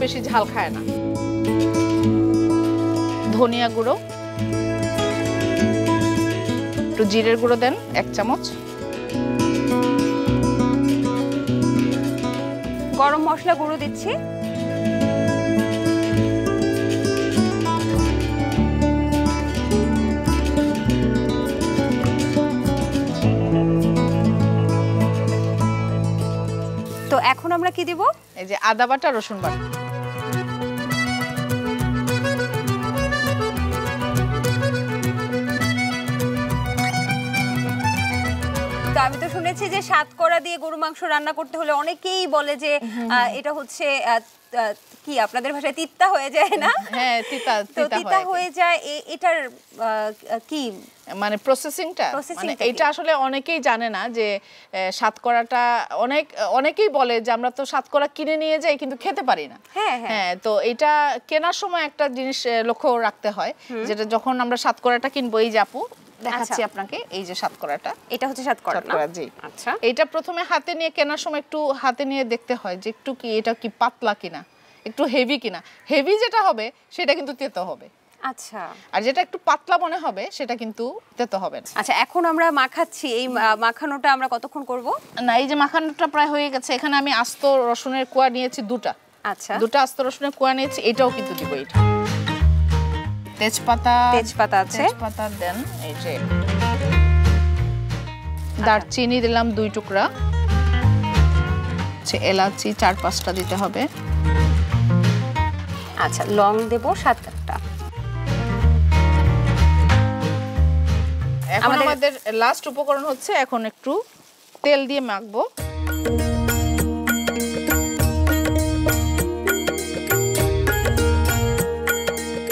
বেশি ঝাল খায় না। ধনিয়া গুঁড়ো, একটু জিরের গুঁড়ো দেন 1 চামচ, গরম মশলা গুঁড়ো দিচ্ছি, তো এখন আমরা কি দিব? এই যে আদা বাটা, রসুন বাটা। তো আমি তো শুনেছি যে সাতকরা দিয়ে গরু মাংস রান্না করতে হলে অনেকেই বলে যে এটা হচ্ছে কি আপনাদের ভাষায় তিত্তা হয়ে যায় না? হ্যাঁ, তিতা হয়ে যায়। এটার কি মানে প্রসেসিংটা, মানে এটা আসলে অনেকেই জানে না যে সাতকরাটা অনেকেই বলে যে আমরা তো সাতকরা কিনে নিয়ে যাই কিন্তু খেতে পারি না। হ্যাঁ, তো এটা কেনার সময় একটা জিনিস লক্ষ্য রাখতে হয়, যেটা যখন আমরা সাতকরাটা কিনবো, এই যে আপু দেখাচ্ছি আপনাকে, এই যে সাতকরাটা, এটা হচ্ছে সাতকরা না? জি। আচ্ছা, এটা প্রথমে হাতে নিয়ে কেনার সময় একটু হাতে নিয়ে দেখতে হয় যে একটু কি এটা কি পাতলা কিনা, একটু হেভি কিনা। হেভি যেটা হবে সেটা কিন্তু তেতো হবে। আচ্ছা, আর যেটা একটু পাতলা মনে হবে সেটা কিন্তু তেতো হবে না। আচ্ছা, এখন আমরা মাখাচ্ছি। এই মাখানোটা আমরা কতক্ষণ করব? না, এই যে মাখানোটা প্রায় হয়ে গেছে। এখানে আমি আস্ত রসুনের কোয়া নিয়েছি 2টা। আচ্ছা, 2টা আস্ত রসুনের কোয়া নিয়েছি, এটাও কিন্তু দিব। এটা তেজপাতা আছে, তেজপাতা দেন। এই যে দারচিনি দিলাম 2 টুকরা, এলাচি 4-5টা দিতে হবে। আচ্ছা, লং দেব 7-8টা। এখন আমাদের লাস্ট উপকরণ হচ্ছে, এখন একটু তেল দিয়ে মাখবো।